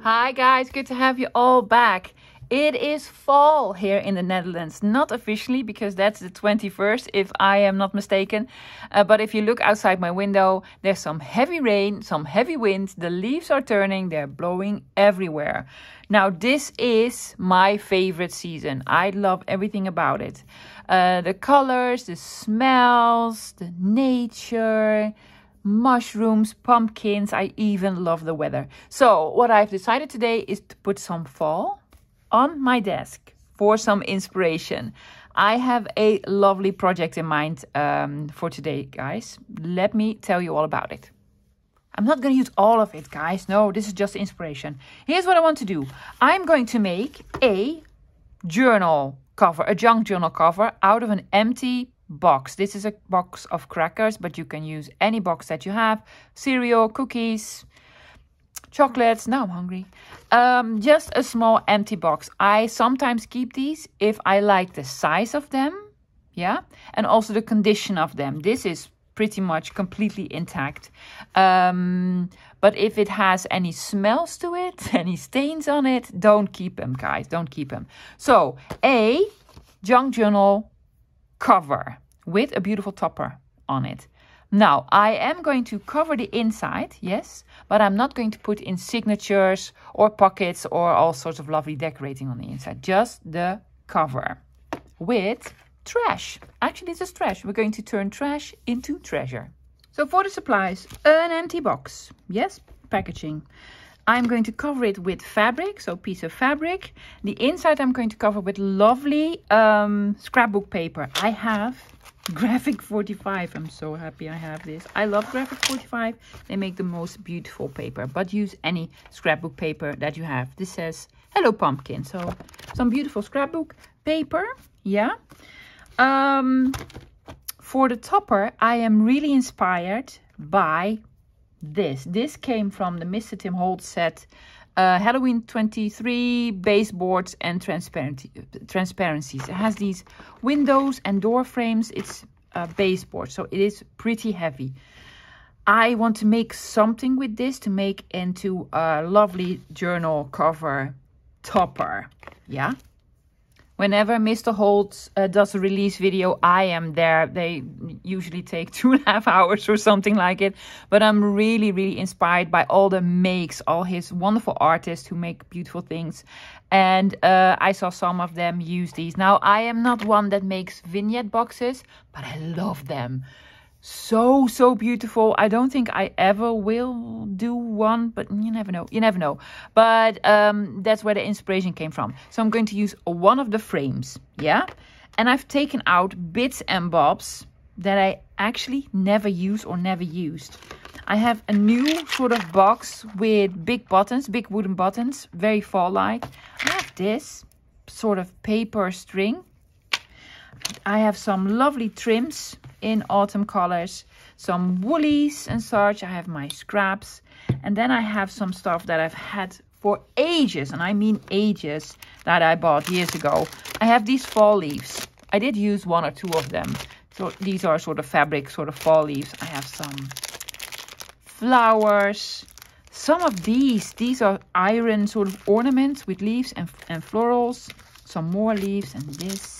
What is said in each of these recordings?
Hi guys, good to have you all back. It is fall here in the Netherlands. Not officially because that's the 21st if I am not mistaken. But if you look outside my window, there's some heavy rain, some heavy wind. The leaves are turning, they're blowing everywhere. Now this is my favorite season. I love everything about it. The colors, the smells, the nature, mushrooms, pumpkins. I even love the weather. So what I've decided today is to put some fall on my desk for some inspiration. I have a lovely project in mind for today, guys. Let me tell you all about it. I'm not going to use all of it, guys. No, this is just inspiration. Here's what I want to do. I'm going to make a journal cover, a junk journal cover out of an empty box. This is a box of crackers, but you can use any box that you have. Cereal, cookies, chocolates. Now I'm hungry. Just a small empty box. I sometimes keep these if I like the size of them. Yeah. And also the condition of them. This is pretty much completely intact. But if it has any smells to it, any stains on it, don't keep them, guys. Don't keep them. So a junk journal cover with a beautiful topper on it. Now, I am going to cover the inside, yes, but I'm not going to put in signatures or pockets or all sorts of lovely decorating on the inside. Just the cover with trash. Actually, this is trash. We're going to turn trash into treasure. So for the supplies, an empty box. Yes, packaging. I'm going to cover it with fabric, so piece of fabric. The inside I'm going to cover with lovely scrapbook paper. I have Graphic 45. I'm so happy I have this. I love Graphic 45. They make the most beautiful paper, but use any scrapbook paper that you have. This says Hello Pumpkin, so some beautiful scrapbook paper. Yeah. For the topper, I am really inspired by this. This came from the Mr. Tim Holt set, Halloween 23 baseboards and transparencies. It has these windows and door frames. It's a baseboard, so it is pretty heavy. I want to make something with this to make into a lovely journal cover topper. Yeah. Whenever Mr. Holt does a release video, I am there. They usually take 2.5 hours or something like it. But I'm really, really inspired by all the makes, all his wonderful artists who make beautiful things. And I saw some of them use these. Now, I am not one that makes vignette boxes, but I love them. So beautiful. I don't think I ever will do one, but you never know. You never know. But that's where the inspiration came from. So I'm going to use one of the frames. Yeah. And I've taken out bits and bobs that I actually never use or never used. I have a new sort of box with big buttons, big wooden buttons, very fall-like. I have this sort of paper string. I have some lovely trims in autumn colors, some woolies and such. I have my scraps, and then I have some stuff that I've had for ages, and I mean ages, that I bought years ago. I have these fall leaves. I did use 1 or 2 of them. So these are sort of fabric, sort of fall leaves. I have some flowers. Some of these are iron sort of ornaments with leaves and florals. Some more leaves and this.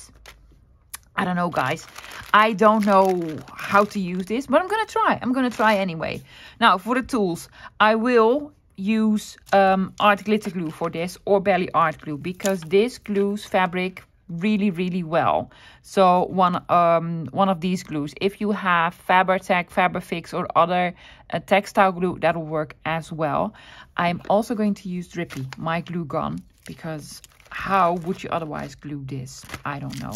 I don't know, guys. I don't know how to use this, but I'm going to try. I'm going to try anyway. Now, for the tools, I will use art glitter glue for this, or Belly art glue, because this glues fabric really, really well. So one of these glues. If you have Faber-Tech, Faberfix, or other textile glue, that will work as well. I'm also going to use Drippy, my glue gun, because how would you otherwise glue this? I don't know.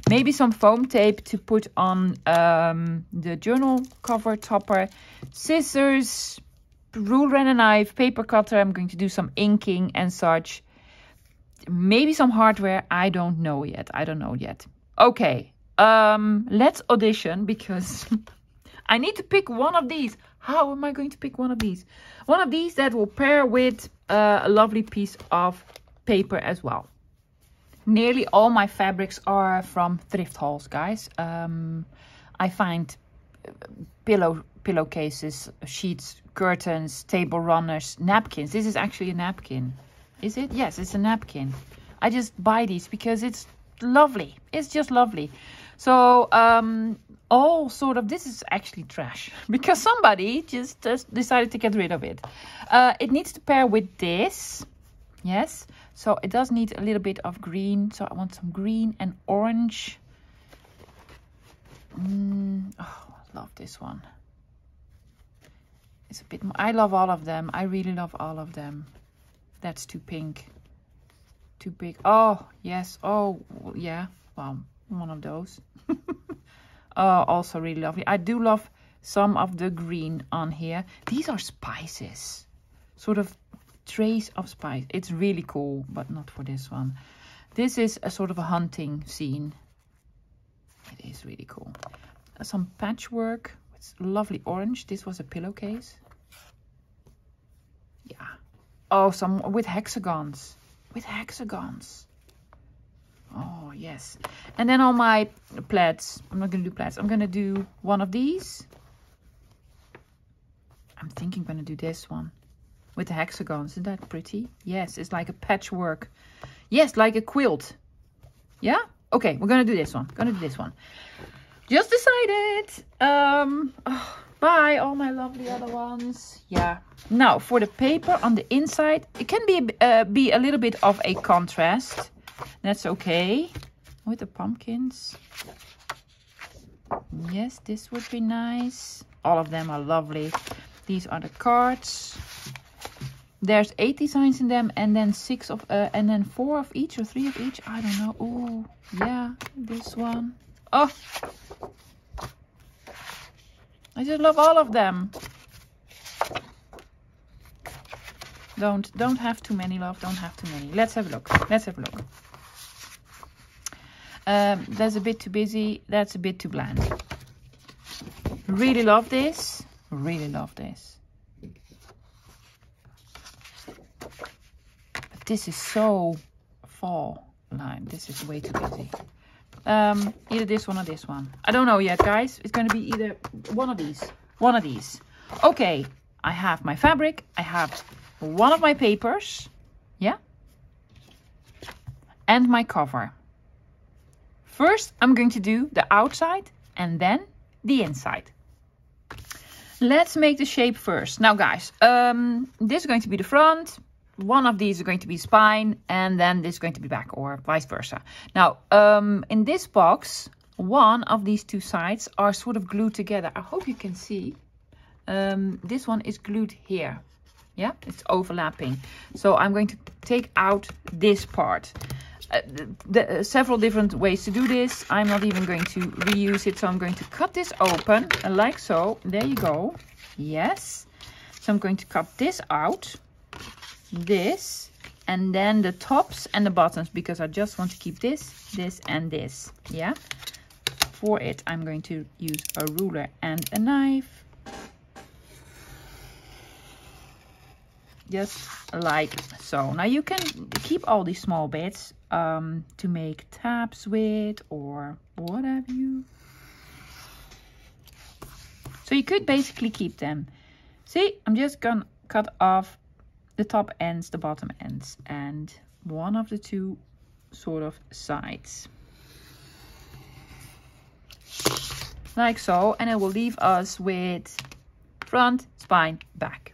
Maybe some foam tape to put on the journal cover topper. Scissors, ruler and a knife, paper cutter. I'm going to do some inking and such. Maybe some hardware. I don't know yet. I don't know yet. Okay, let's audition, because I need to pick one of these. How am I going to pick one of these? One of these that will pair with a lovely piece of paper as well. Nearly all my fabrics are from thrift hauls, guys. I find pillowcases, sheets, curtains, table runners, napkins. This is actually a napkin. Is it? Yes, it's a napkin. I just buy these because it's lovely. It's just lovely. So all sort of, this is actually trash because somebody just decided to get rid of it. It needs to pair with this. Yes, so it does need a little bit of green. So I want some green and orange. Oh, I love this one. It's a bit more, I love all of them. I really love all of them. That's too pink. Too big. Oh, yes. Oh, yeah. Well, one of those. Oh, also really lovely. I do love some of the green on here. These are spices. Sort of trace of spice. It's really cool, but not for this one. This is a sort of a hunting scene. It is really cool. Some patchwork. It's lovely orange. This was a pillowcase. Yeah. Oh, some with hexagons. With hexagons. Oh, yes. And then on my plaids. I'm not going to do plaids. I'm going to do one of these. I'm thinking I'm going to do this one. With the hexagons. Isn't that pretty? Yes, it's like a patchwork. Yes, like a quilt. Yeah? Okay, we're going to do this one. Going to do this one. Just decided. Oh, bye, all my lovely other ones. Yeah. Now, for the paper on the inside, it can be a little bit of a contrast. That's okay. With the pumpkins. Yes, this would be nice. All of them are lovely. These are the cards. There's 8 designs in them, and then 6 of, and then 4 of each or 3 of each. I don't know. Oh, yeah, this one. Oh, I just love all of them. Don't have too many, love. Don't have too many. Let's have a look. Let's have a look. That's a bit too busy. That's a bit too bland. Really love this. Really love this. But this is so fall line. This is way too busy. Either this one or this one. I don't know yet, guys. It's going to be either one of these. One of these. Okay. I have my fabric. I have one of my papers. Yeah. And my cover. First, I'm going to do the outside and then the inside. Let's make the shape first. Now, guys, this is going to be the front. One of these is going to be spine, and then this is going to be back, or vice versa. Now, in this box, one of these two sides are sort of glued together. I hope you can see. This one is glued here. Yeah, it's overlapping. So I'm going to take out this part. Several different ways to do this. I'm not even going to reuse it, so I'm going to cut this open like so. There you go. Yes. So I'm going to cut this out. This, and then the tops and the bottoms, because I just want to keep this, this, and this. Yeah. For it, I'm going to use a ruler and a knife. Just like so. Now you can keep all these small bits to make tabs with, or what have you. So you could basically keep them. See, I'm just gonna cut off the top ends, the bottom ends, and one of the two sort of sides. Like so, and it will leave us with front, spine, back.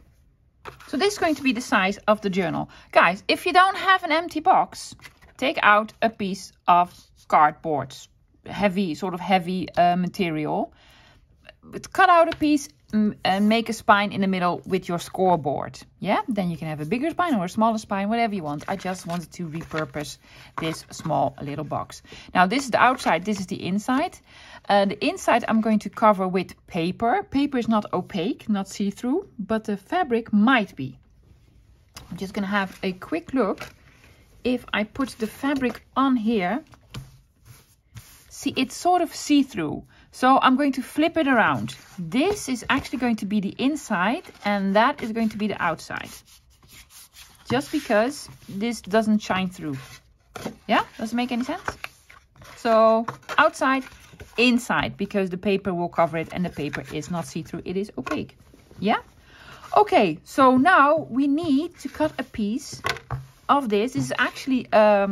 So this is going to be the size of the journal. Guys, if you don't have an empty box, take out a piece of cardboard, heavy material. But cut out a piece and make a spine in the middle with your scoreboard. Yeah, then you can have a bigger spine or a smaller spine, whatever you want. I just wanted to repurpose this small little box. Now this is the outside, this is the inside. The inside I'm going to cover with paper. Paper is not opaque, not see-through, but the fabric might be. I'm just going to have a quick look. If I put the fabric on here, see, it's sort of see-through. So I'm going to flip it around. This is actually going to be the inside, and that is going to be the outside. Just because this doesn't shine through. Yeah, does it make any sense? So outside, inside because the paper will cover it and the paper is not see-through. It is opaque. Yeah? Okay, so now we need to cut a piece of this. This is actually a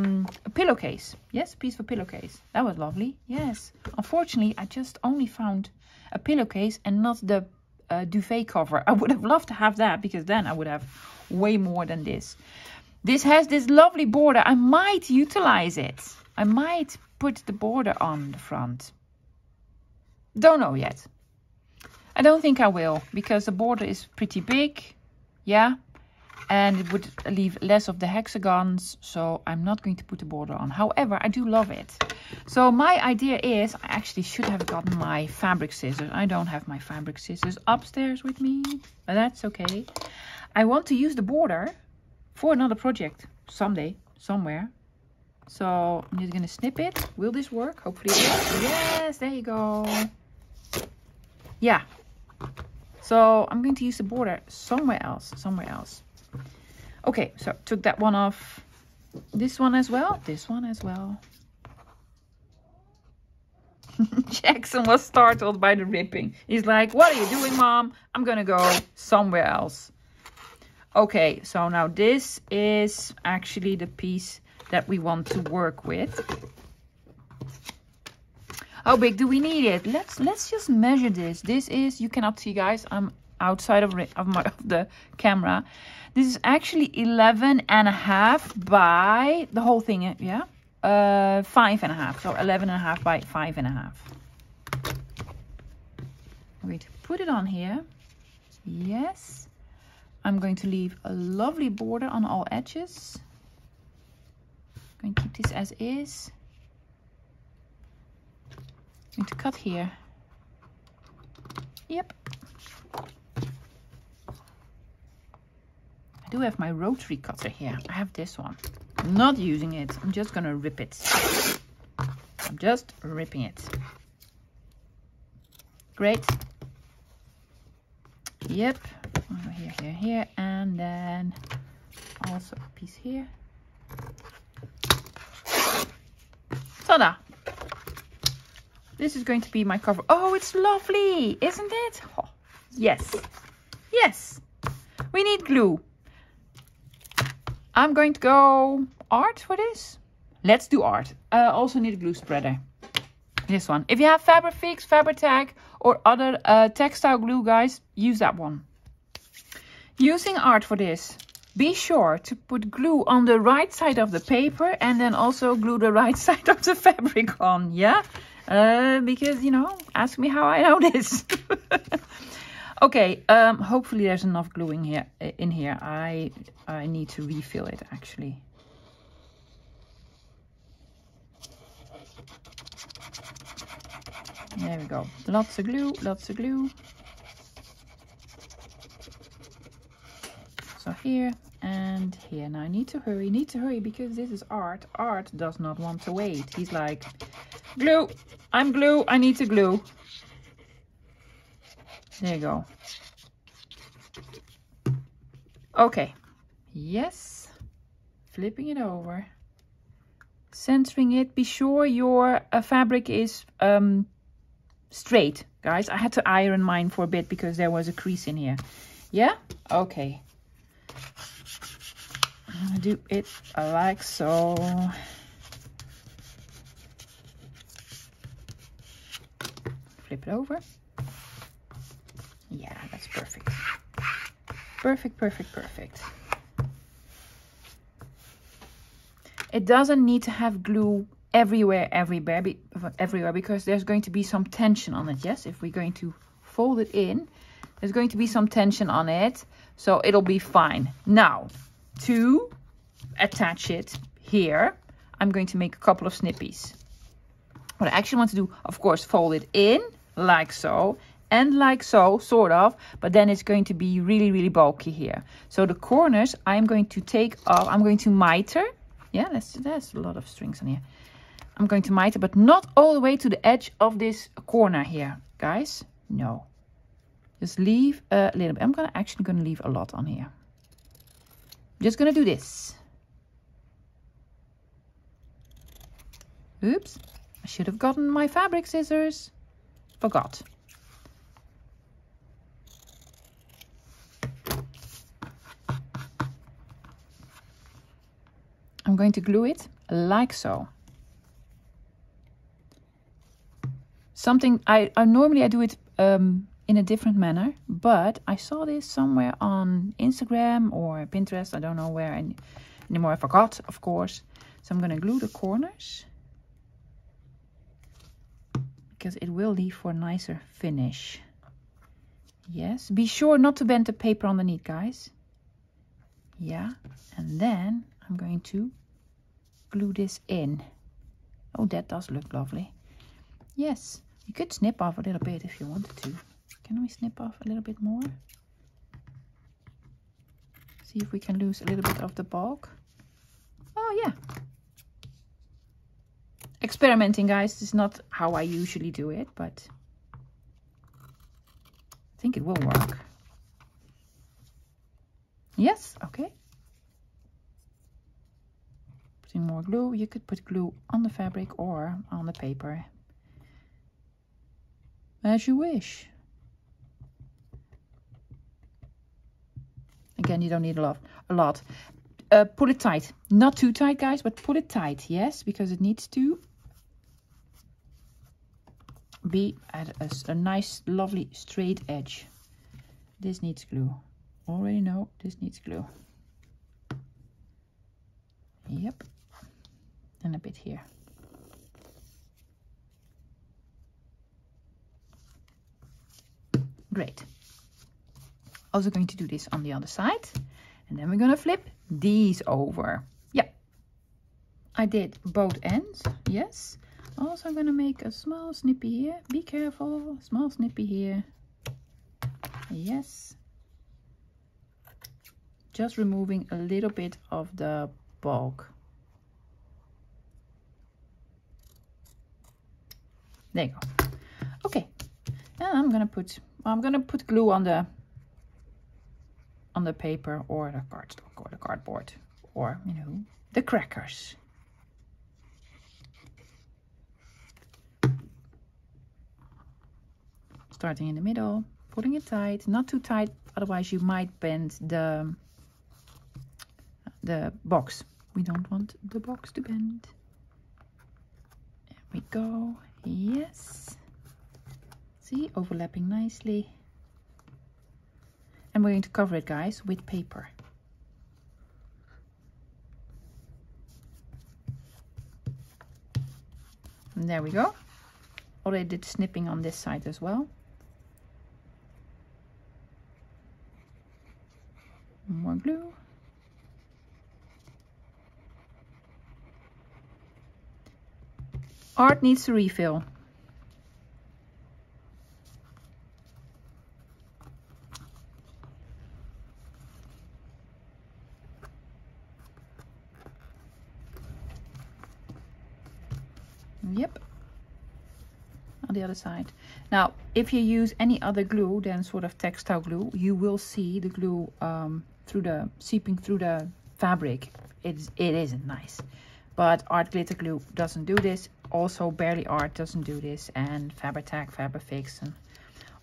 pillowcase. Yes, a piece of a pillowcase. That was lovely. Yes. Unfortunately, I just only found a pillowcase and not the duvet cover. I would have loved to have that because then I would have way more than this. This has this lovely border. I might utilize it. I might put the border on the front. Don't know yet. I don't think I will because the border is pretty big. Yeah. And it would leave less of the hexagons. So I'm not going to put the border on. However, I do love it. So my idea is I actually should have gotten my fabric scissors. I don't have my fabric scissors upstairs with me. But that's okay. I want to use the border for another project someday, somewhere. So I'm just going to snip it. Will this work? Hopefully it will. Yes, there you go. Yeah. So I'm going to use the border somewhere else. Okay, so took that one off. This one as well. This one as well. Jackson was startled by the ripping. He's like, what are you doing, Mom? I'm going to go somewhere else. Okay, so now this is actually the piece that we want to work with. How big do we need it? Let's just measure this. This is, you cannot see, guys, I'm outside of the camera. This is actually 11.5 by the whole thing, yeah? 5.5, so 11.5 by 5.5. I'm going to put it on here. Yes. I'm going to leave a lovely border on all edges. I'm going to keep this as is. I'm going to cut here. Yep. I do have my rotary cutter here. I have this one. I'm not using it. I'm just going to rip it. I'm just ripping it. Great. Yep. Here, and then also a piece here. Ta-da! This is going to be my cover. Oh, it's lovely, isn't it? Oh, yes. Yes. We need glue. I'm going to go art for this. Let's do art. I also need a glue spreader. This one. If you have Fabrifix, Fabri-Tac, or other textile glue, guys, use that one. Using art for this, be sure to put glue on the right side of the paper and then also glue the right side of the fabric on, yeah? Because, you know, ask me how I know this. Okay, hopefully there's enough gluing here in here. I need to refill it, actually. There we go. Lots of glue, lots of glue. So here and here. Now I need to hurry because this is art. Art does not want to wait. He's like, glue, I'm glue, I need to glue. There you go. Okay. Yes. Flipping it over. Centering it. Be sure your fabric is straight, guys. I had to iron mine for a bit because there was a crease in here. Yeah? Okay. I'm gonna do it like so. Flip it over. Yeah, that's perfect. Perfect, perfect, perfect. It doesn't need to have glue everywhere because there's going to be some tension on it. Yes, if we're going to fold it in, there's going to be some tension on it, so it'll be fine. Now, to attach it here, I'm going to make a couple of snippies. What I actually want to do, of course, fold it in like so and like so, sort of, but then it's going to be really, really bulky here. So the corners I'm going to take off. I'm going to miter. Yeah, there's a lot of strings on here. I'm going to miter, but not all the way to the edge of this corner here, guys. No. Just leave a little bit. I'm actually going to leave a lot on here. I'm just going to do this. Oops. I should have gotten my fabric scissors. Forgot. I'm going to glue it like so. Something I normally do it in a different manner, but I saw this somewhere on Instagram or Pinterest. I don't know where anymore. I forgot, of course. So I'm going to glue the corners because it will leave for a nicer finish. Yes, be sure not to bend the paper underneath, guys. Yeah, and then I'm going to glue this in. Oh, that does look lovely. Yes, you could snip off a little bit if you wanted to. Can we snip off a little bit more? See if we can lose a little bit of the bulk. Oh yeah. Experimenting, guys. This is not how I usually do it, but I think it will work. Yes, okay. Putting more glue. You could put glue on the fabric or on the paper, as you wish. Again, you don't need a lot. Pull it tight. Not too tight, guys, but pull it tight. Yes, because it needs to be at a nice, lovely, straight edge. This needs glue. Already know this needs glue. Yep. And a bit here. Great. Also going to do this on the other side. And then we're going to flip these over. Yeah. I did both ends. Yes. Also I'm going to make a small snippy here. Be careful. Small snippy here. Yes. Just removing a little bit of the bulk. There you go. Okay. And I'm gonna put glue on the paper or the cardstock or the cardboard or, you know, the crackers. Starting in the middle, putting it tight, not too tight, otherwise you might bend the box. We don't want the box to bend. There we go. Yes. See, overlapping nicely. And we're going to cover it, guys, with paper. And there we go. Already did snipping on this side as well. More glue. Art needs to refill. Yep. On the other side. Now, if you use any other glue than sort of textile glue, you will see the glue seeping through the fabric. It isn't nice. But art glitter glue doesn't do this. Also, Barely Art doesn't do this, and Fabri-Tac, Fabrifix, and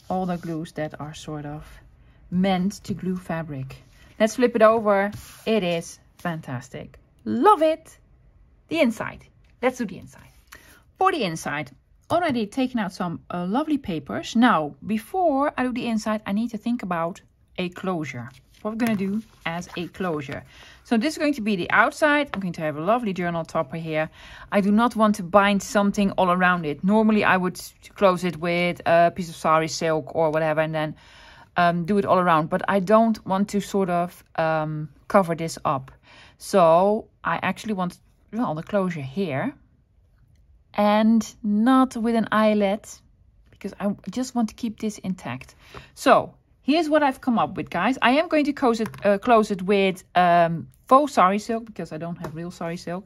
all the glues that are sort of meant to glue fabric. Let's flip it over. It is fantastic. Love it. The inside. Let's do the inside. For the inside, already taken out some lovely papers. Now, before I do the inside, I need to think about a closure. What we're going to do as a closure. So this is going to be the outside. I'm going to have a lovely journal topper here. I do not want to bind something all around it. Normally I would close it with a piece of sari silk or whatever and then do it all around. But I don't want to sort of cover this up. So I actually want, well, the closure here. And not with an eyelet, because I just want to keep this intact. So here's what I've come up with, guys. I am going to close it with faux sari silk, because I don't have real sari silk.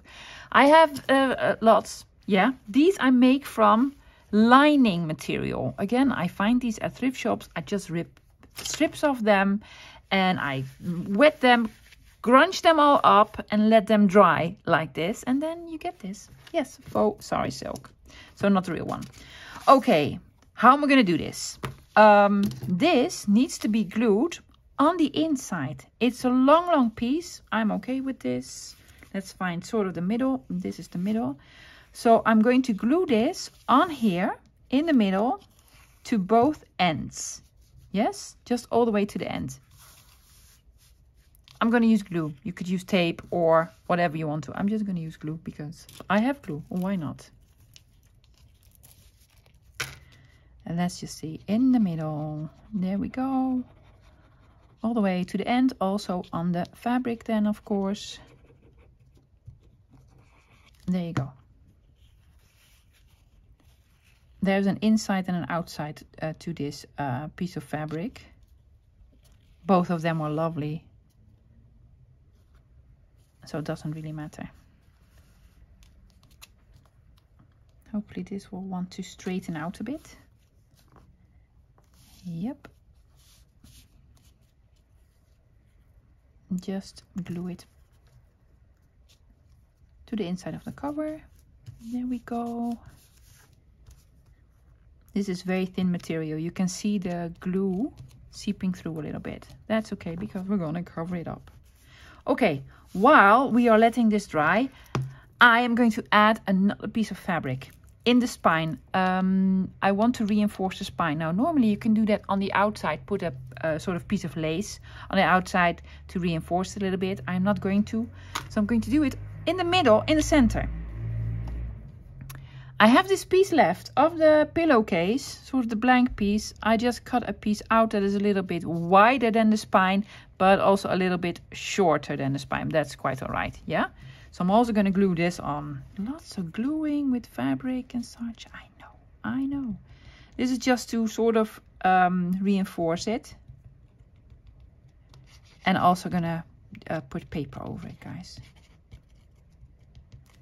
I have lots. Yeah, these I make from lining material. Again, I find these at thrift shops. I just rip strips of them and I wet them, grunge them all up and let them dry like this. And then you get this. Yes, faux sari silk. So not the real one. Okay, how am I going to do this? This needs to be glued on the inside. It's a long piece. I'm okay with this. Let's find sort of the middle. This is the middle. So I'm going to glue this on here in the middle to both ends. Yes, just all the way to the end. I'm going to use glue. You could use tape or whatever you want to. I'm just going to use glue because I have glue. Why not? And let's just see in the middle. There we go. All the way to the end. Also on the fabric then, of course. There you go. There's an inside and an outside to this piece of fabric. Both of them are lovely. So it doesn't really matter. Hopefully this will want to straighten out a bit. Yep. Just glue it to the inside of the cover. There we go. This is very thin material. You can see the glue seeping through a little bit. That's okay because we're going to cover it up. Okay, while we are letting this dry, I am going to add another piece of fabric in the spine. I want to reinforce the spine. Now, normally you can do that on the outside, put a sort of piece of lace on the outside to reinforce it a little bit. I'm not going to, so I'm going to do it in the middle, in the center. I have this piece left of the pillowcase, sort of the blank piece. I just cut a piece out that is a little bit wider than the spine, but also a little bit shorter than the spine. That's quite all right, yeah? So I'm also going to glue this on. Lots of gluing with fabric and such. I know. This is just to sort of reinforce it. And also going to put paper over it, guys.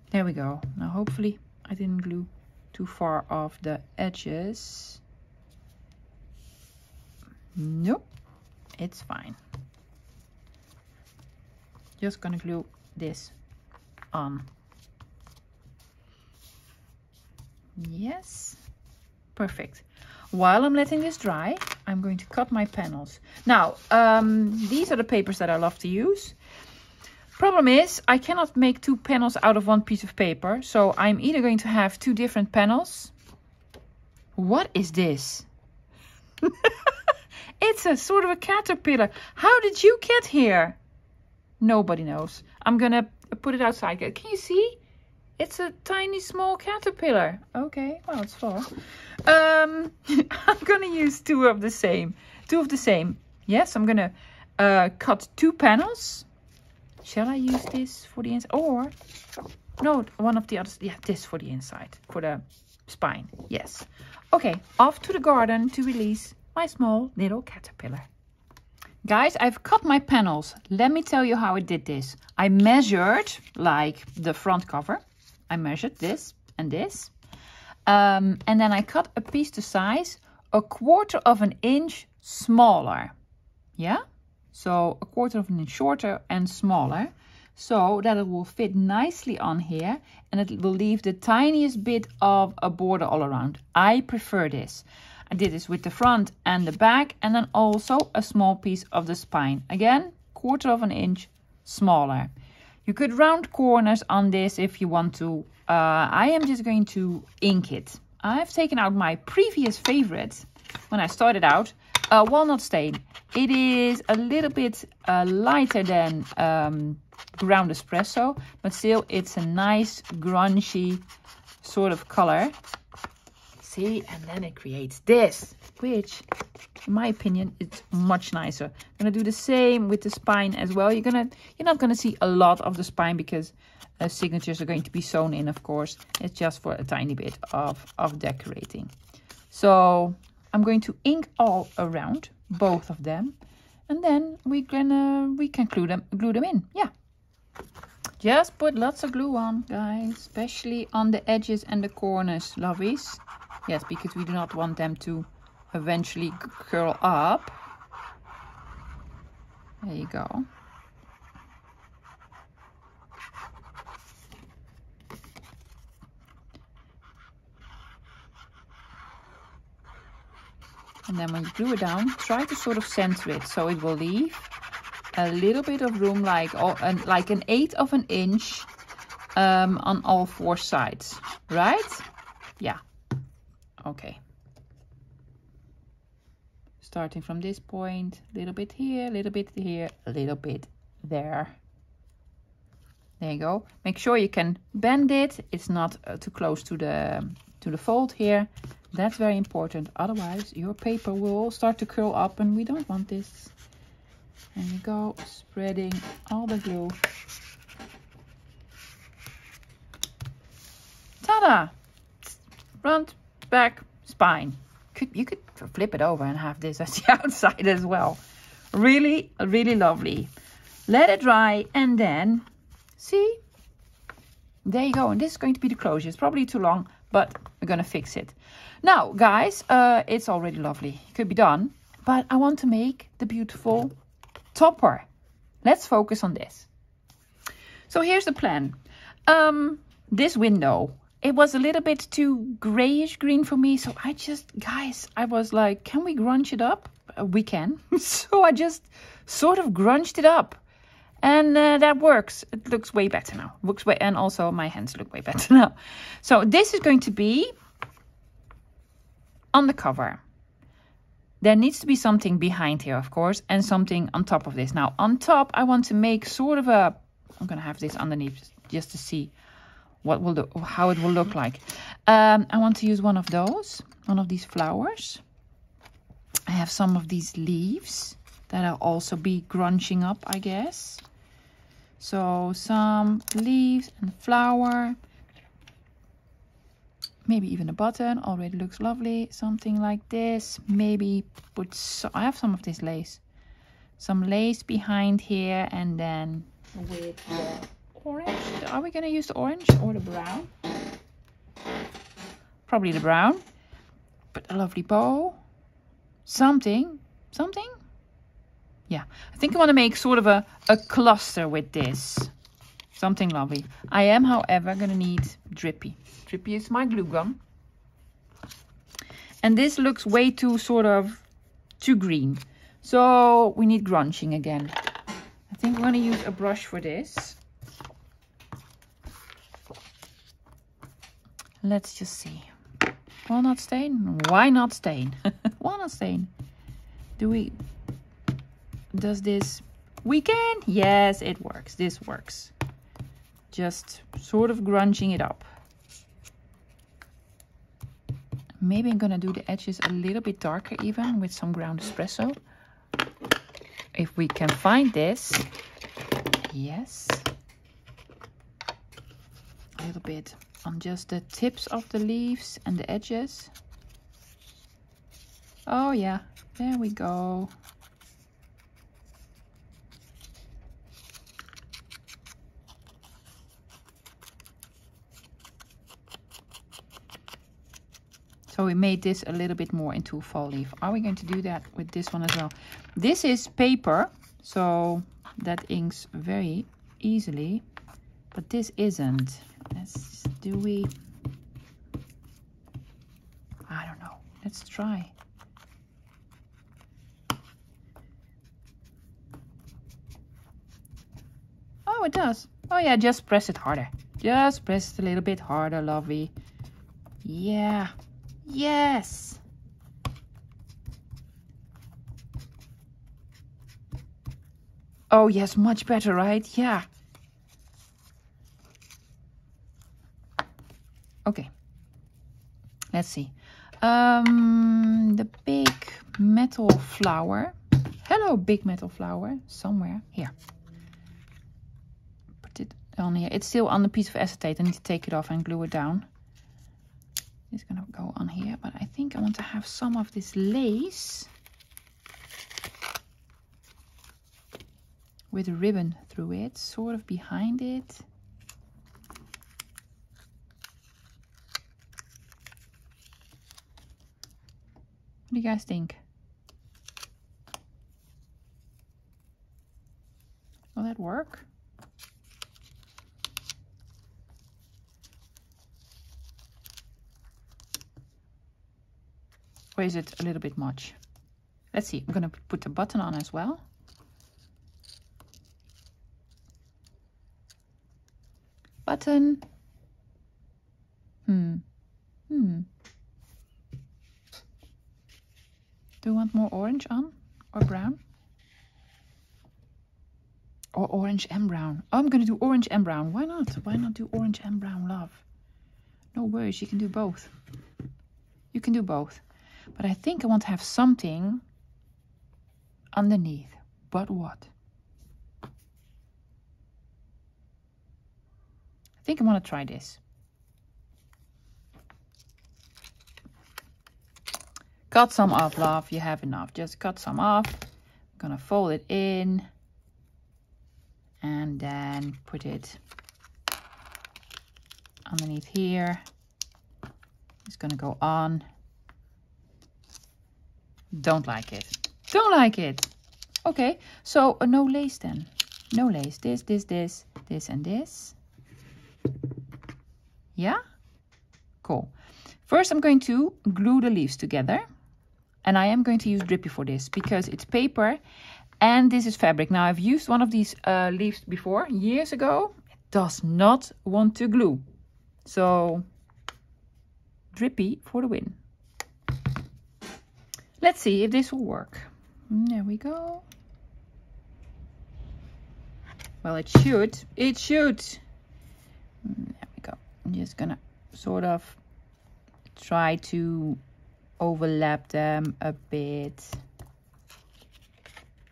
There we go. Now hopefully I didn't glue too far off the edges. Nope, it's fine. Just gonna glue this on. Yes, perfect. While I'm letting this dry, I'm going to cut my panels. Now, these are the papers that I love to use. Problem is, I cannot make two panels out of one piece of paper, so I'm either going to have two different panels. What is this? It's a sort of a caterpillar. How did you get here? Nobody knows. I'm gonna put it outside. Can you see? It's a tiny small caterpillar. Okay, well, it's fall. I'm gonna use two of the same. Yes, I'm gonna cut two panels. Shall I use this for the inside? Or, no, one of the others. Yeah, this for the inside, for the spine. Yes. Okay, off to the garden to release my small little caterpillar. Guys, I've cut my panels. Let me tell you how I did this. I measured, like the front cover. I measured this and this. And then I cut a piece to size 1/4 of an inch smaller. Yeah? So 1/4 of an inch shorter and smaller, so that it will fit nicely on here and it will leave the tiniest bit of a border all around. I prefer this. I did this with the front and the back, and then also a small piece of the spine. Again, 1/4 of an inch smaller. You could round corners on this if you want to. I am just going to ink it. I've taken out my previous favorite when I started out. Walnut stain. It is a little bit lighter than ground espresso, but still it's a nice grungy sort of color. See, and then it creates this, which in my opinion it's much nicer. I'm gonna do the same with the spine as well. You're not gonna see a lot of the spine because signatures are going to be sewn in, of course. It's just for a tiny bit of decorating. So I'm going to ink all around both of them, and then we can glue them in. Yeah, just put lots of glue on, guys, especially on the edges and the corners, lovies. Yes, because we do not want them to eventually curl up. There you go. And then when you glue it down, try to sort of center it so it will leave a little bit of room, like an eighth of an inch on all four sides, right? Yeah. Okay. Starting from this point, a little bit here, a little bit here, a little bit there. There you go. Make sure you can bend it. It's not too close to the fold here. That's very important. Otherwise, your paper will start to curl up, and we don't want this. And you go, spreading all the glue. Ta-da! Front, back, spine. You could flip it over and have this as the outside as well. Really, really lovely. Let it dry, and then, see? There you go. And this is going to be the closure. It's probably too long, but we're going to fix it. Now, guys, it's already lovely. It could be done. But I want to make the beautiful topper. Let's focus on this. So here's the plan. This window, it was a little bit too grayish green for me. So I was like, can we grunge it up? We can. So I just sort of grunged it up. And that works. It looks way better now. And also my hands look way better now. So this is going to be on the cover. There needs to be something behind here, of course, and something on top of this. Now, on top, I want to make sort of a... I'm going to have this underneath just to see how it will look like. I want to use one of these flowers. I have some of these leaves that I'll also be grunching up, I guess. So some leaves and flower. Maybe even a button. Already looks lovely. Something like this. Maybe I have some of this lace. Some lace behind here, and then with the orange. Are we going to use the orange or the brown? Probably the brown. But a lovely bow. Something. Yeah, I think I want to make sort of a cluster with this. Something lovely. I am, however, going to need Drippy. Drippy is my glue gun. And this looks way too too green. So we need grunching again. I think we're going to use a brush for this. Let's just see. Walnut stain? Why not stain? Walnut stain. Does this... We can? Yes, it works. This works. Just sort of grunching it up. Maybe I'm going to do the edges a little bit darker even with some ground espresso. If we can find this. Yes. A little bit on just the tips of the leaves and the edges. Oh yeah, there we go. So we made this a little bit more into a fall leaf. Are we going to do that with this one as well? This is paper, so that inks very easily, but this isn't. I don't know. Let's try. Oh, it does. Oh yeah, just press it harder. Just press it a little bit harder, lovely. Yeah. Yes. Oh yes, much better, right? Yeah. Okay. Let's see. The big metal flower. Hello, big metal flower. Somewhere here. Put it on here. It's still on the piece of acetate. I need to take it off and glue it down. It's gonna go on here, but I think I want to have some of this lace with a ribbon through it, sort of behind it. What do you guys think? Will that work? Or is it a little bit much? Let's see. I'm going to put the button on as well. Button. Do you want more orange on or brown? Or orange and brown? Oh, I'm going to do orange and brown. Why not? Why not do orange and brown, love? No worries, you can do both. You can do both. But I think I want to have something underneath. But what? I think I want to try this. Cut some off, love. You have enough. Just cut some off. I'm gonna fold it in. And then put it underneath here. It's gonna go on. Don't like it. Don't like it. Okay, so no lace then. No lace. This, and this. Yeah? Cool. First, I'm going to glue the leaves together. And I am going to use Drippy for this because it's paper and this is fabric. Now, I've used one of these leaves before, years ago. It does not want to glue. So, Drippy for the win. Let's see if this will work. There we go. Well, it should. It should. There we go. I'm just gonna sort of try to overlap them a bit.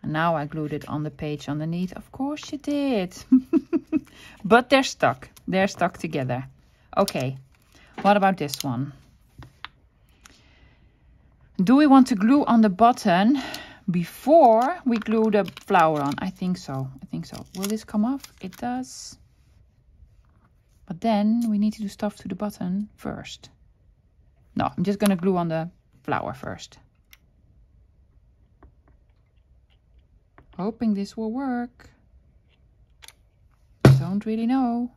And now I glued it on the page underneath. Of course you did. But they're stuck. They're stuck together. Okay. What about this one? Do we want to glue on the button before we glue the flower on? I think so. I think so. Will this come off? It does. But then we need to do stuff to the button first. No, I'm just going to glue on the flower first. Hoping this will work. Don't really know.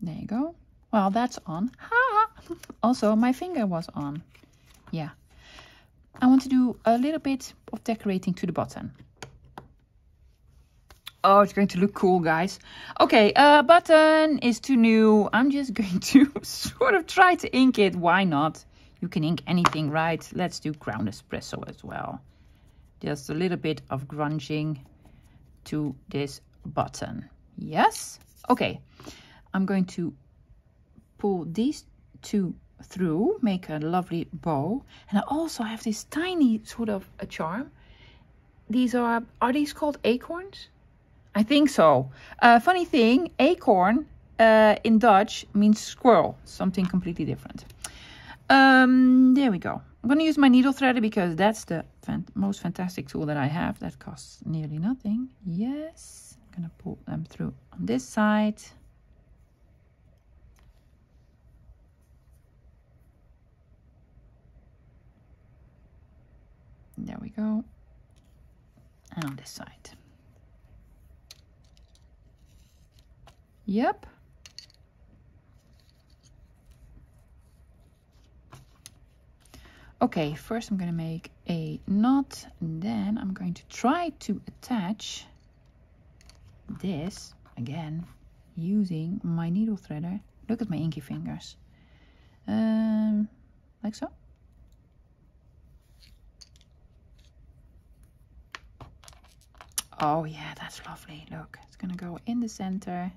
There you go. Well, that's on. Ha! Also, my finger was on. Yeah. I want to do a little bit of decorating to the button. Oh, it's going to look cool, guys. Okay, button is too new. I'm just going to sort of try to ink it. Why not? You can ink anything, right? Let's do ground espresso as well. Just a little bit of grunging to this button. Yes? Okay. I'm going to pull these two through, make a lovely bow. And I also have this tiny sort of a charm. These are these called acorns? I think so. Funny thing, acorn in Dutch means squirrel, something completely different. There we go. I'm going to use my needle threader because that's the most fantastic tool that I have. That costs nearly nothing. Yes. I'm going to pull them through on this side. There we go. And on this side. Yep. Okay, first I'm going to make a knot, and then I'm going to try to attach this again using my needle threader. Look at my inky fingers. Like so. Oh yeah, that's lovely. Look, it's going to go in the center.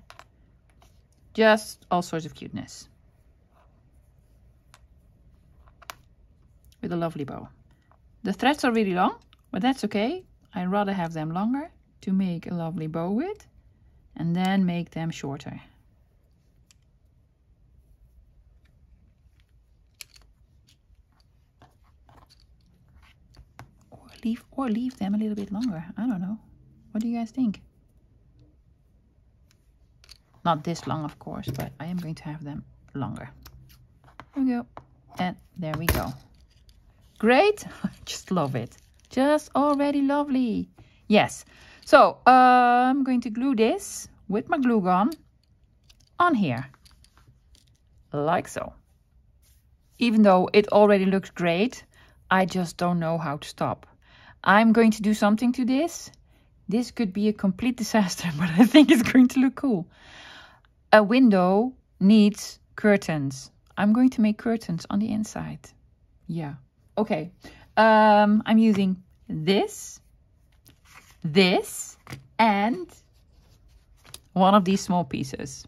Just all sorts of cuteness. With a lovely bow. The threads are really long, but that's okay. I'd rather have them longer to make a lovely bow with, and then make them shorter. Or leave them a little bit longer. I don't know. What do you guys think? Not this long, of course, but I am going to have them longer. There we go. And there we go. Great. I just love it. Just already lovely. Yes. So I'm going to glue this with my glue gun on here. like so. Even though it already looks great, I just don't know how to stop. I'm going to do something to this. This could be a complete disaster, but I think it's going to look cool. A window needs curtains. I'm going to make curtains on the inside. Yeah. Okay. I'm using this, and one of these small pieces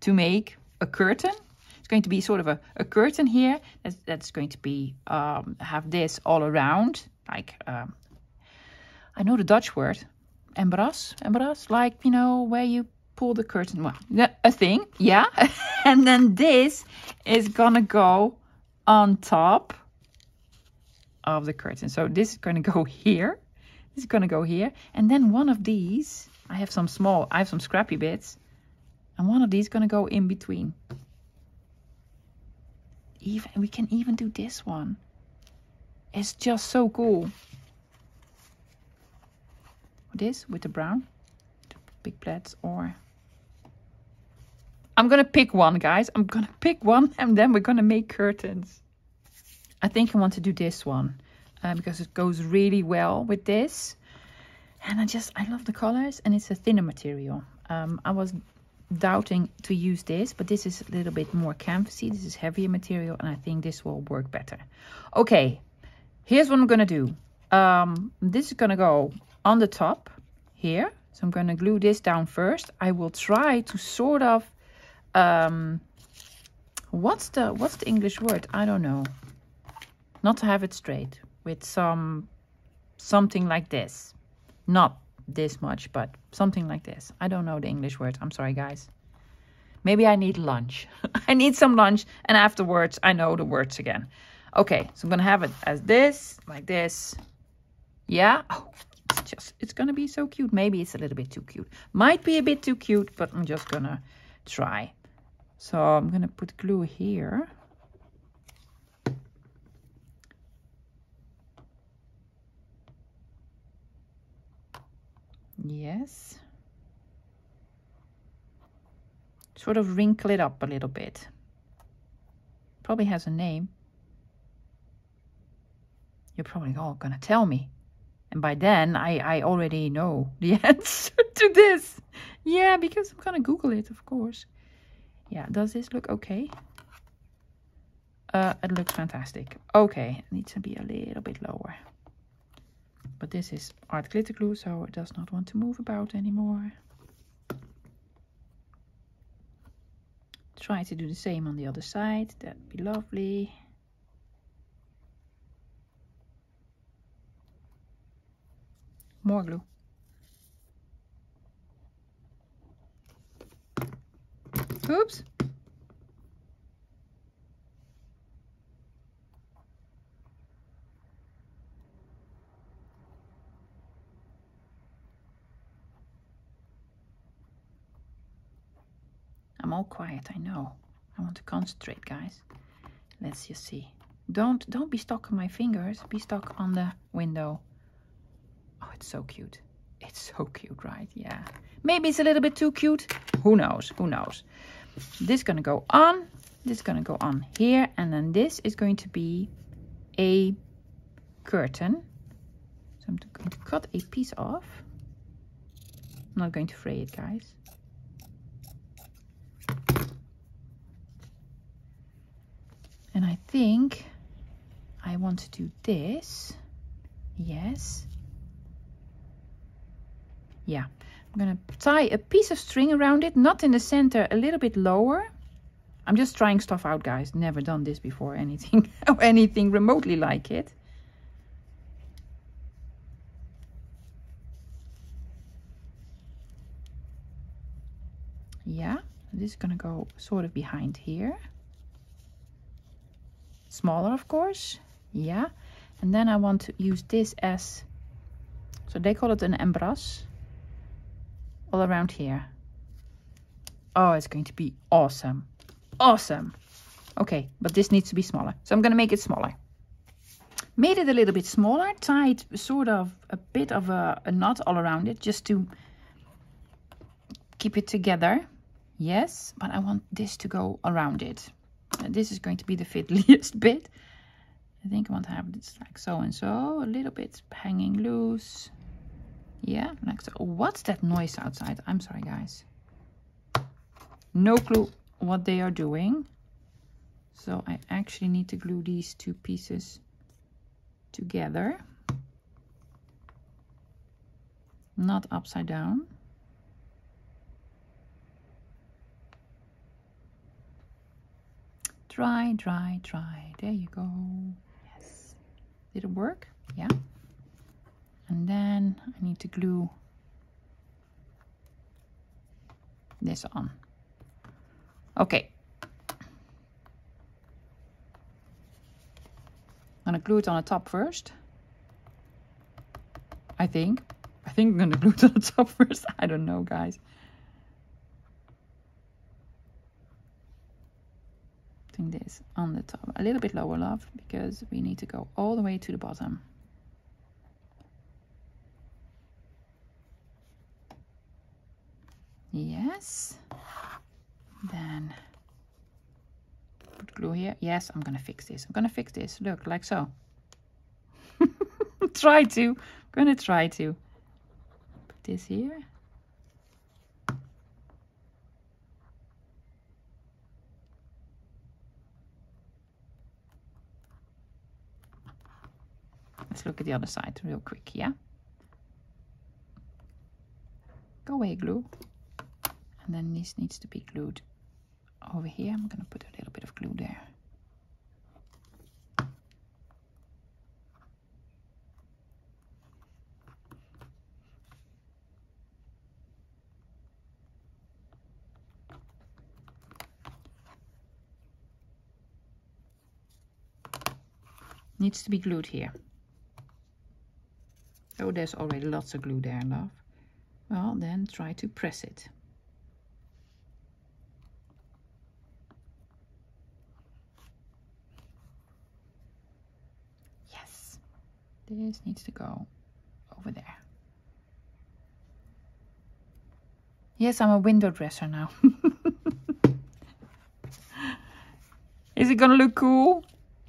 to make a curtain. It's going to be sort of a curtain here. That's going to be have this all around, like I know the Dutch word, embras, like, you know, where you pull the curtain. Well, a thing, yeah. And then this is gonna go on top of the curtain. So this is gonna go here. This is gonna go here, and then one of these. I have some scrappy bits, and one of these gonna go in between. We can even do this one. It's just so cool. This with the brown, the big plaids, or I'm gonna pick one, guys. I'm gonna pick one, and then we're gonna make curtains. I think I want to do this one because it goes really well with this, and I love the colors, and it's a thinner material. I was doubting to use this, but this is a little bit more canvasy. This is heavier material, and I think this will work better. Okay, here's what I'm gonna do. This is gonna go on the top here, so I'm gonna glue this down first. I will try to sort of what's the English word? I don't know. Not to have it straight, with something like this. Not this much, but something like this. I don't know the English word. I'm sorry, guys. Maybe I need lunch. I need some lunch, and afterwards I know the words again. Okay, so I'm gonna have it as this, like this. Yeah. Oh, it's gonna be so cute. Maybe it's a little bit too cute. Might be a bit too cute, but I'm just gonna try. So I'm gonna put glue here. Yes. Sort of wrinkle it up a little bit. Probably has a name. You're probably all gonna tell me. And by then, I already know the answer to this. Yeah, because I'm gonna Google it, of course. Yeah, does this look okay? It looks fantastic. Okay, it needs to be a little bit lower. But this is art glitter glue, so it does not want to move about anymore. Try to do the same on the other side. That'd be lovely. More glue. Oops. I'm all quiet, I know. I want to concentrate, guys. Let's just see. Don't be stuck on my fingers. Be stuck on the window. Oh, it's so cute. It's so cute, right? Yeah. Maybe it's a little bit too cute. Who knows? Who knows? This is gonna go on. This is gonna go on here, and then this is going to be a curtain. So I'm going to cut a piece off. I'm not going to fray it, guys. And I think I want to do this. Yes. Yeah. I'm gonna tie a piece of string around it, not in the center, a little bit lower. I'm just trying stuff out, guys. Never done this before, anything remotely like it. Yeah, this is gonna go sort of behind here. Smaller, of course. Yeah. And then I want to use this as, so they call it an embras, all around here. Oh, it's going to be awesome. Awesome. Okay, but this needs to be smaller. So I'm going to make it smaller. Made it a little bit smaller, tied sort of a bit of a knot all around it, just to keep it together. Yes, but I want this to go around it. This is going to be the fiddliest bit. I think I want to have this like so and so, a little bit hanging loose. Yeah, like so. What's that noise outside? I'm sorry, guys. No clue what they are doing. So I actually need to glue these two pieces together. Not upside down. Dry, dry, dry. There you go. Yes. Did it work? Yeah. And then I need to glue this on. Okay. I'm gonna glue it on the top first. I think I'm gonna glue it on the top first. I don't know, guys. Putting this on the top. A little bit lower, love, because we need to go all the way to the bottom. Yes. Then put glue here. Yes, I'm gonna fix this. I'm gonna fix this. Look, like so. Try to. I'm gonna try to. Put this here. Let's look at the other side real quick, yeah? Go away, glue. And then this needs to be glued over here. I'm gonna put a little bit of glue there. Needs to be glued here. Oh, there's already lots of glue there, love. Well, then try to press it. Yes. This needs to go over there. Yes, I'm a window dresser now. Is it gonna look cool?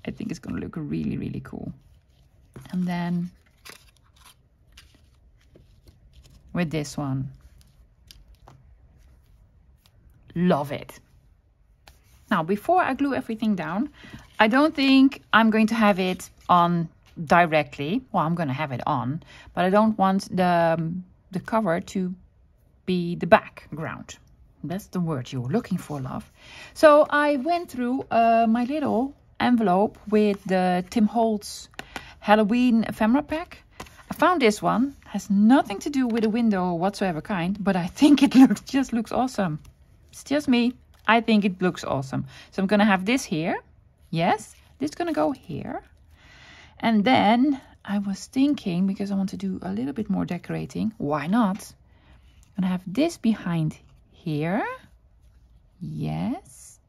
I think it's gonna look really, really cool. And then with this one. Love it. Now, before I glue everything down, I don't think I'm going to have it on directly. Well, I'm going to have it on, but I don't want the cover to be the background. That's the word you were looking for, love. So I went through my little envelope with the Tim Holtz Halloween ephemera pack. I found this one. Has nothing to do with a window whatsoever kind, but I think it just looks awesome. It's just me. I think it looks awesome. So I'm gonna have this here. Yes, this is gonna go here. And then I was thinking, because I want to do a little bit more decorating, why not? I'm gonna have this behind here. Yes.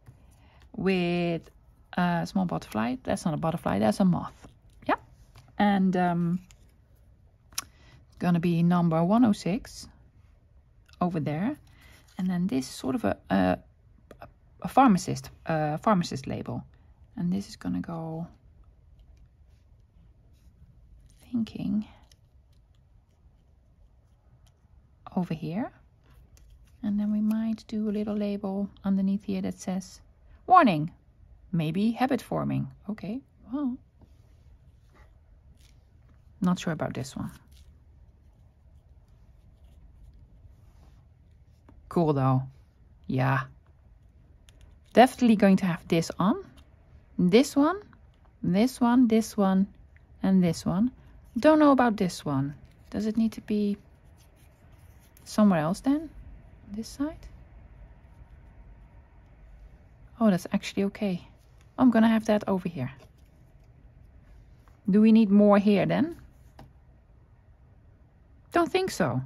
With a small butterfly. That's not a butterfly, that's a moth. Yeah. And gonna be number 106 over there. And then this is sort of a pharmacist label. And this is gonna go, thinking, over here. And then we might do a little label underneath here that says, warning, maybe habit forming. Okay, well, not sure about this one. Cool though. Yeah. Definitely going to have this on. This one, this one, this one, and this one. Don't know about this one. Does it need to be somewhere else then? This side? Oh, that's actually okay. I'm gonna have that over here. Do we need more here then? Don't think so.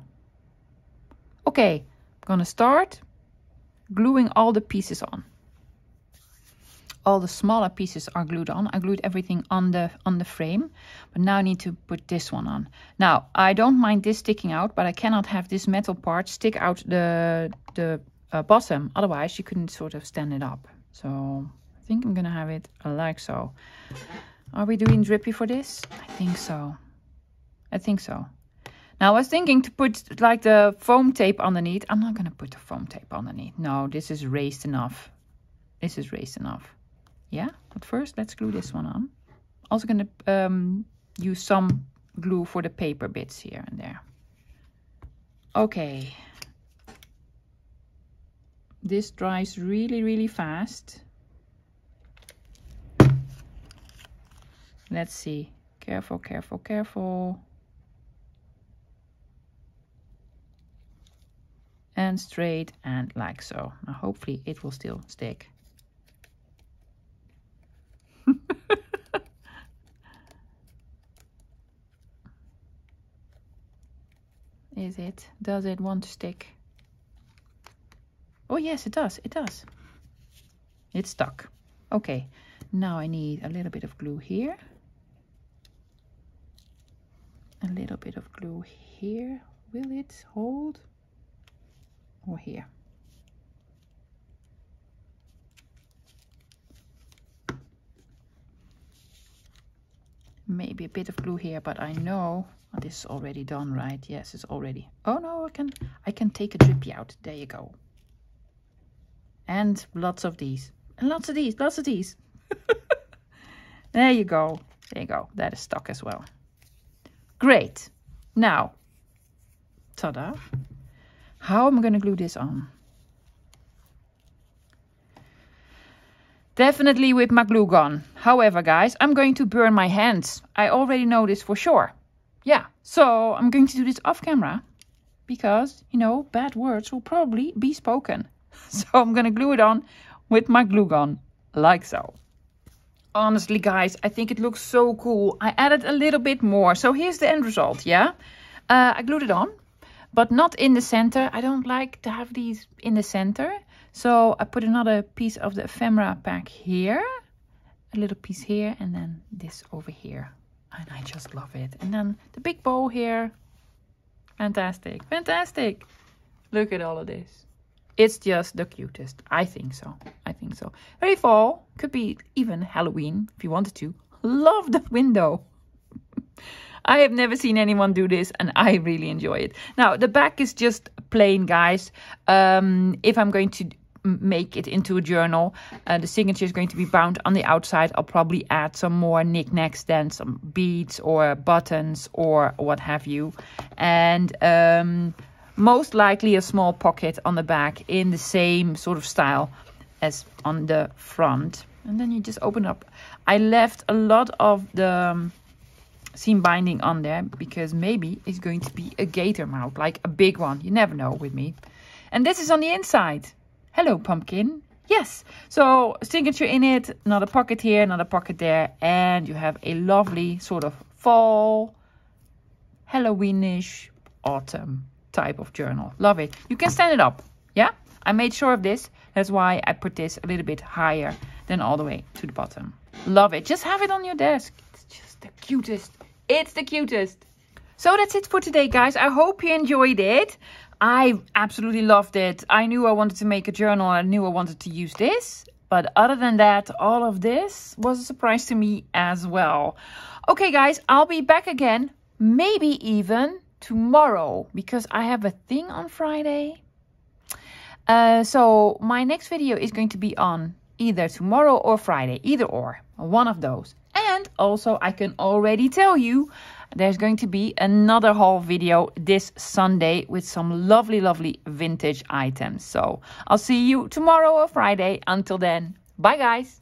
Okay. Gonna start gluing all the pieces on. All the smaller pieces are glued on. I glued everything on the frame, but now I need to put this one on. Now I don't mind this sticking out, but I cannot have this metal part stick out the bottom. Otherwise, you couldn't sort of stand it up. So I think I'm gonna have it like so. Are we doing drippy for this? I think so. I think so. Now I was thinking to put like the foam tape underneath. I'm not gonna put the foam tape underneath. No, this is raised enough. This is raised enough. Yeah, but first let's glue this one on. Also gonna use some glue for the paper bits here and there. Okay. This dries really, really fast. Let's see. Careful, careful, careful. And straight and like so. Now hopefully it will still stick. Is it? Does it want to stick? Oh yes, it does. It does. It's stuck. Okay. Now I need a little bit of glue here. A little bit of glue here. Will it hold? Or here. Maybe a bit of glue here, but I know this is already done, right? Yes, it's already. Oh no, I can take a drippy out. There you go. And lots of these. And lots of these, lots of these. There you go. There you go. That is stuck as well. Great. Now, ta-da. How am I going to glue this on? Definitely with my glue gun. However, guys, I'm going to burn my hands. I already know this for sure. Yeah, so I'm going to do this off camera because, you know, bad words will probably be spoken. So I'm going to glue it on with my glue gun, like so. Honestly, guys, I think it looks so cool. I added a little bit more. So here's the end result, yeah? I glued it on, but not in the center. I don't like to have these in the center. So I put another piece of the ephemera pack here, a little piece here, and then this over here. And I just love it. And then the big bow here. Fantastic, fantastic. Look at all of this. It's just the cutest. I think so. I think so. Very fall. Could be even Halloween if you wanted to. Love the window. I have never seen anyone do this and I really enjoy it. Now, the back is just plain, guys. If I'm going to make it into a journal, the signature is going to be bound on the outside. I'll probably add some more knickknacks, then some beads or buttons or what have you. And most likely a small pocket on the back in the same sort of style as on the front. And then you just open up. I left a lot of the seam binding on there because maybe it's going to be a gator mouth, like a big one. You never know with me. And this is on the inside. Hello, pumpkin. Yes. So signature in it, not a pocket here, not a pocket there. And you have a lovely sort of fall, Halloweenish, autumn type of journal. Love it. You can stand it up. Yeah. I made sure of this. That's why I put this a little bit higher than all the way to the bottom. Love it. Just have it on your desk. It's just the cutest. It's the cutest. So that's it for today, guys. I hope you enjoyed it. I absolutely loved it. I knew I wanted to make a journal. I knew I wanted to use this. But other than that, all of this was a surprise to me as well. Okay, guys, I'll be back again. Maybe even tomorrow because I have a thing on Friday. So my next video is going to be on either tomorrow or Friday. Either or. One of those. And also I can already tell you there's going to be another haul video this Sunday with some lovely, lovely vintage items. So I'll see you tomorrow or Friday. Until then, bye guys.